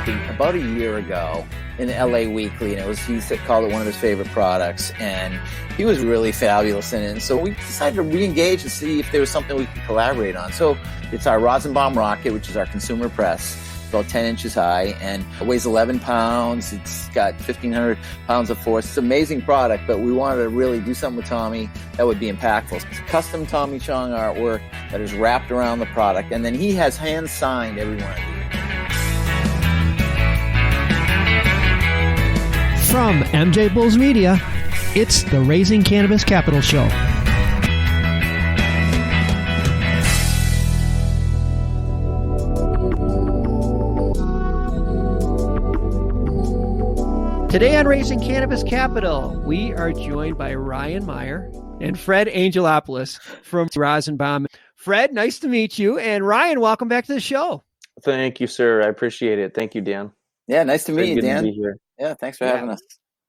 Rocket about a year ago in the LA Weekly, and he called it one of his favorite products, and he was really fabulous in it. And so we decided to re-engage and see if there was something we could collaborate on. So it's our Rosinbomb Rocket, which is our consumer press, about 10 inches high, and it weighs 11 pounds. It's got 1,500 pounds of force. It's an amazing product, but we wanted to really do something with Tommy that would be impactful. It's custom Tommy Chong artwork that is wrapped around the product, and then he has hand-signed every one of these. From MJ Bulls Media, it's the Raising Cannabis Capital Show. Today on Raising Cannabis Capital, we are joined by Ryan Mayer and Fred Angelopoulos from Rosinbomb. Fred, nice to meet you. And Ryan, welcome back to the show. Thank you, sir. I appreciate it. Thank you, Dan. Yeah, nice to meet you, Dan. To be here. Yeah, thanks for having us.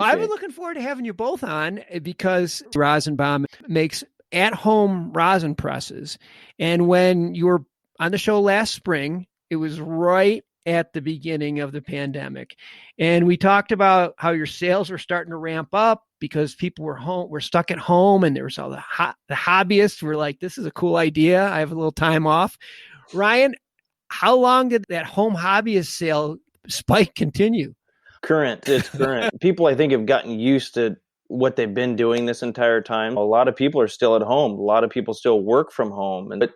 I've been looking forward to having you both on because Rosinbomb makes at-home rosin presses. And when you were on the show last spring, it was right at the beginning of the pandemic. And we talked about how your sales were starting to ramp up because people were stuck at home, and there was all the hobbyists were like, this is a cool idea. I have a little time off. Ryan, how long did that home hobbyist sale spike continue? It's current. People, I think, have gotten used to what they've been doing this entire time. A lot of people are still at home. A lot of people still work from home. And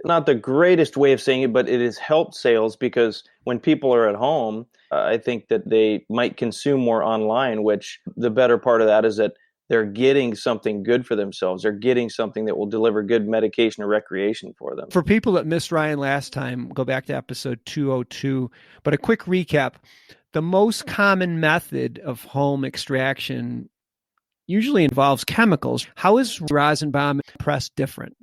not the greatest way of saying it, but it has helped sales because when people are at home, I think that they might consume more online, which the better part of that is that they're getting something good for themselves. They're getting something that will deliver good medication or recreation for them. For people that missed Ryan last time, go back to episode 202. But a quick recap. The most common method of home extraction usually involves chemicals. How is Rosinbomb press different?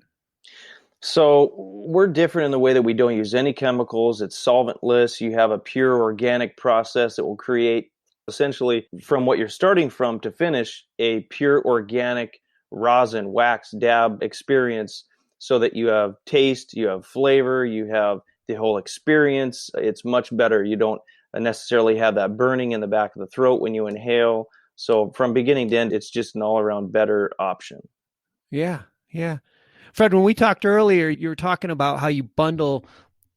So we're different in the way that we don't use any chemicals. It's solventless. You have a pure organic process that will create, essentially, from what you're starting from to finish, a pure organic rosin, wax, dab experience so that you have taste, you have flavor, you have the whole experience. It's much better. You don't necessarily have that burning in the back of the throat when you inhale. So from beginning to end, it's just an all-around better option. Yeah. Fred, when we talked earlier, you were talking about how you bundle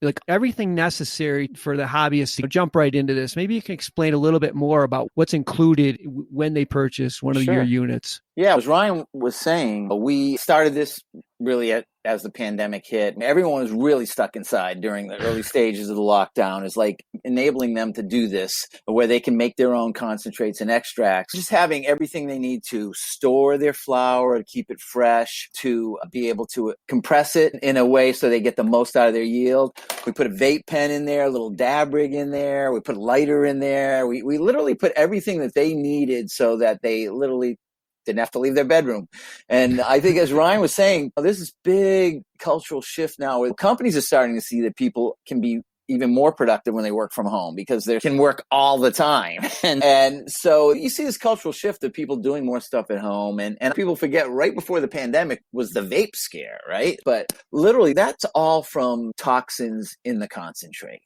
like everything necessary for the hobbyist to jump right into this. Maybe you can explain a little bit more about what's included when they purchase one of your units. Yeah, as Ryan was saying, we started this really as the pandemic hit. Everyone was really stuck inside during the early stages of the lockdown. Is like enabling them to do this where they can make their own concentrates and extracts, just having everything they need to store their flower, to keep it fresh, to be able to compress it in a way so they get the most out of their yield. We put a vape pen in there, a little dab rig in there. We put a lighter in there. We literally put everything that they needed so that they literally didn't have to leave their bedroom. And I think, as Ryan was saying, there's this big cultural shift now where companies are starting to see that people can be even more productive when they work from home because they can work all the time. And so you see this cultural shift of people doing more stuff at home. And people forget right before the pandemic was the vape scare, right? But literally that's all from toxins in the concentrate.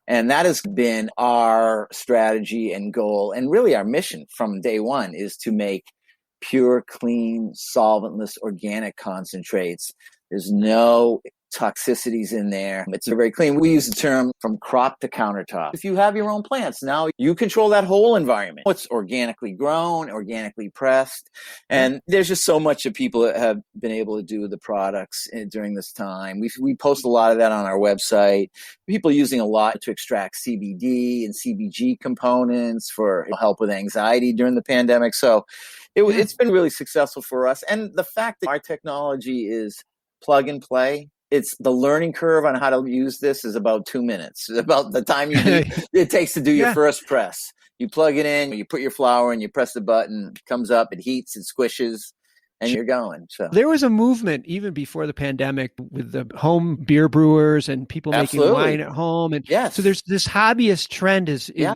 And that has been our strategy and goal. And really our mission from day one is to make pure, clean, solventless, organic concentrates. There's no toxicities in there. It's very clean. We use the term from crop to countertop. If you have your own plants, now you control that whole environment. It's organically grown, organically pressed. And there's just so much that people have been able to do with the products during this time. We post a lot of that on our website. People using a lot to extract CBD and CBG components for help with anxiety during the pandemic. So it's been really successful for us. And the fact that our technology is plug and play, it's the learning curve on how to use this is about 2 minutes. It's about the time it takes to do your first press. You plug it in, you put your flower in, you press the button, it comes up, it heats, it squishes, and you're going. So there was a movement even before the pandemic with the home beer brewers and people making wine at home. And so there's this hobbyist trend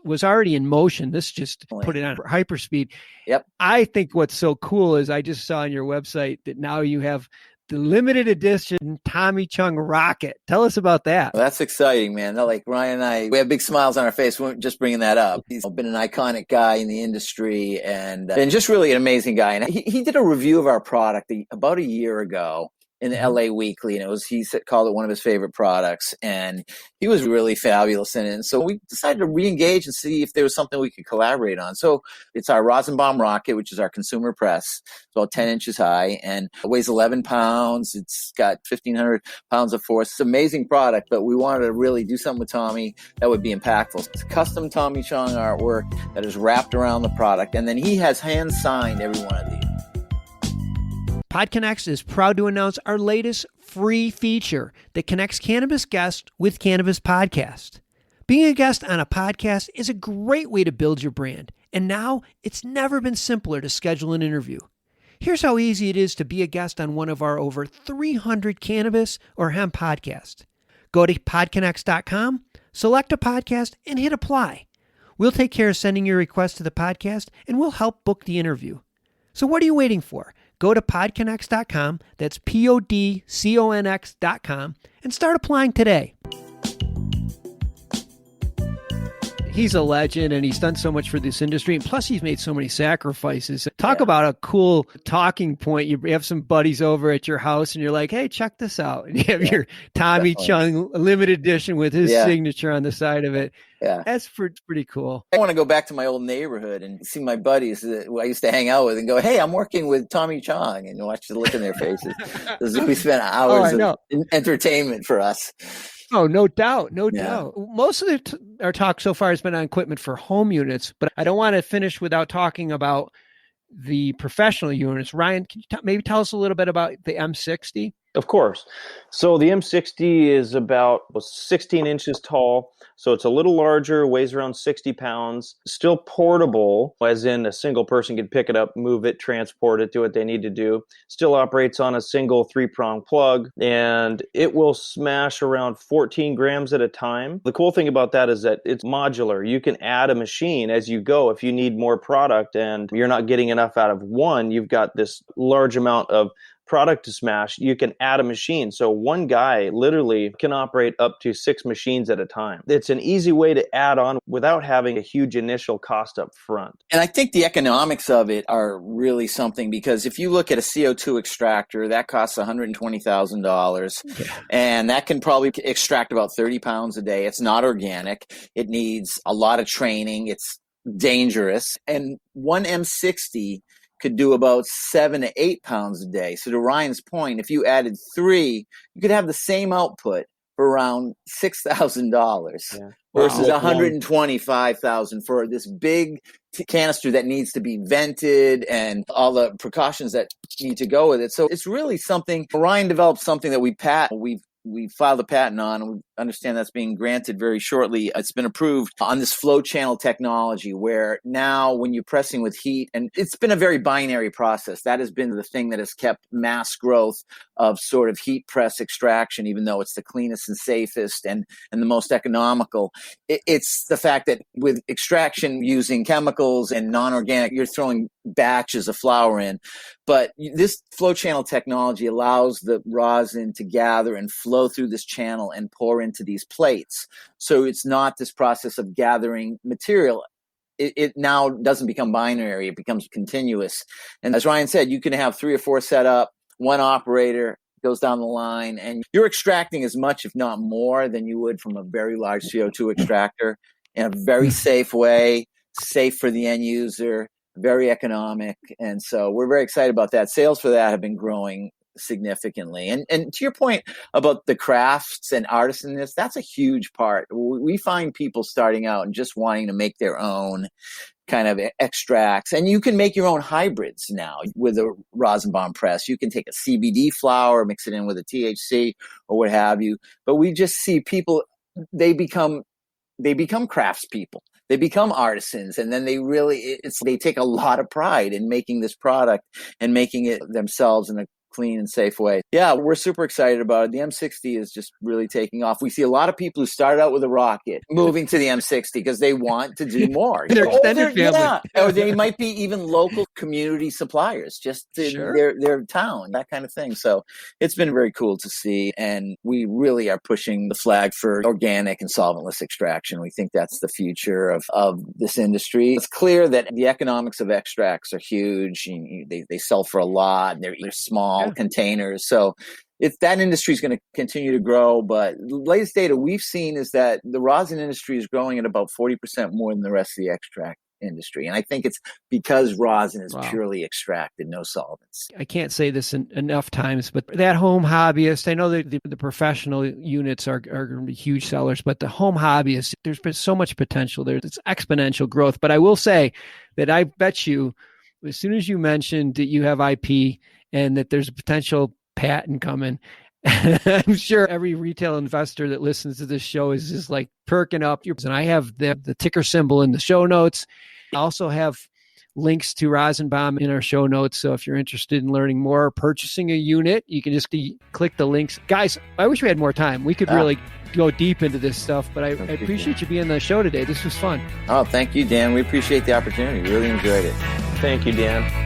was already in motion. This just put it on hyperspeed. Yep. I think what's so cool is I just saw on your website that now you have the limited edition Tommy Chong Rocket. Tell us about that. Well, that's exciting, man. Like Ryan and I, we have big smiles on our face. We're just bringing that up. He's been an iconic guy in the industry and just really an amazing guy. And he did a review of our product about a year ago in the LA Weekly, and he called it one of his favorite products, and he was really fabulous in it. And so we decided to re-engage and see if there was something we could collaborate on. So it's our Rosinbomb Rocket, which is our consumer press. It's about 10 inches high and it weighs 11 pounds. It's got 1,500 pounds of force. It's an amazing product, but we wanted to really do something with Tommy that would be impactful. It's custom Tommy Chong artwork that is wrapped around the product, and then he has hand-signed every one of these. PodCONX is proud to announce our latest free feature that connects cannabis guests with cannabis podcasts. Being a guest on a podcast is a great way to build your brand, and now it's never been simpler to schedule an interview. Here's how easy it is to be a guest on one of our over 300 cannabis or hemp podcasts. Go to PodCONX.com, select a podcast, and hit apply. We'll take care of sending your request to the podcast, and we'll help book the interview. So what are you waiting for? Go to PodCONX.com, that's PodCONX.com, and start applying today. He's a legend, and he's done so much for this industry, and plus he's made so many sacrifices. Talk about a cool talking point. You have some buddies over at your house, and you're like, hey, check this out. And you have your Tommy Chong limited edition with his signature on the side of it. Yeah. That's pretty cool. I want to go back to my old neighborhood and see my buddies who I used to hang out with and go, hey, I'm working with Tommy Chong, and watch the look in their faces. We spent hours of entertainment for us. Oh, no doubt. No doubt. Most of our talk so far has been on equipment for home units, but I don't want to finish without talking about the professional units. Ryan, can you maybe tell us a little bit about the M60? Of course. So the M60 is about 16 inches tall. So it's a little larger, weighs around 60 pounds, still portable, as in a single person can pick it up, move it, transport it, do what they need to do. Still operates on a single 3-prong plug, and it will smash around 14 grams at a time. The cool thing about that is that it's modular. You can add a machine as you go if you need more product and you're not getting enough out of one. You've got this large amount of product to smash, you can add a machine. So one guy literally can operate up to 6 machines at a time. It's an easy way to add on without having a huge initial cost up front. And I think the economics of it are really something, because if you look at a CO2 extractor, that costs $120,000 and that can probably extract about 30 pounds a day. It's not organic. It needs a lot of training. It's dangerous. And one M60 could do about 7 to 8 pounds a day. So to Ryan's point, if you added 3, you could have the same output for around $6,000 versus $125,000 for this big canister that needs to be vented and all the precautions that need to go with it. So it's really something. Ryan developed something that we filed a patent on, and we understand that's being granted very shortly. It's been approved on this flow channel technology, where now when you're pressing with heat, and it's been a very binary process. That has been the thing that has kept mass growth of sort of heat press extraction, even though it's the cleanest and safest and the most economical. It's the fact that with extraction using chemicals and non-organic, you're throwing batches of flower in. But this flow channel technology allows the rosin to gather and flow through this channel and pour into these plates. So it's not this process of gathering material. It now doesn't become binary. It becomes continuous. And as Ryan said, you can have 3 or 4 set up, one operator goes down the line, and you're extracting as much, if not more, than you would from a very large CO2 extractor in a very safe way, safe for the end user, very economic. And so we're very excited about that. Sales for that have been growing significantly. And to your point about the crafts and artisanness, that's a huge part. We find people starting out and just wanting to make their own kind of extracts. And you can make your own hybrids now with a Rosinbomb press. You can take a CBD flower, mix it in with a THC or what have you. But we just see people, they become craftspeople. They become artisans, and then they take a lot of pride in making this product and making it themselves in a clean and safe way. Yeah, we're super excited about it. The M60 is just really taking off. We see a lot of people who started out with a Rocket moving to the M60 because they want to do more. Their extended family. Yeah. Or they might be even local community suppliers just to their town, that kind of thing. So it's been very cool to see. And we really are pushing the flag for organic and solventless extraction. We think that's the future of this industry. It's clear that the economics of extracts are huge. They sell for a lot. They're small containers. So if that industry is going to continue to grow, but the latest data we've seen is that the rosin industry is growing at about 40% more than the rest of the extract industry. And I think it's because rosin is purely extracted, no solvents. I can't say this enough times, but that home hobbyist, I know that the professional units are going to be huge sellers, but the home hobbyist, there's been so much potential there. It's exponential growth. But I will say that I bet you, as soon as you mentioned that you have IP and that there's a potential patent coming, I'm sure every retail investor that listens to this show is just like perking up. And I have the ticker symbol in the show notes. I also have links to Rosinbomb in our show notes. So if you're interested in learning more, purchasing a unit, you can just click the links. Guys, I wish we had more time. We could really go deep into this stuff, but I appreciate you being on the show today. This was fun. Oh, thank you, Dan. We appreciate the opportunity. Really enjoyed it. Thank you, Dan.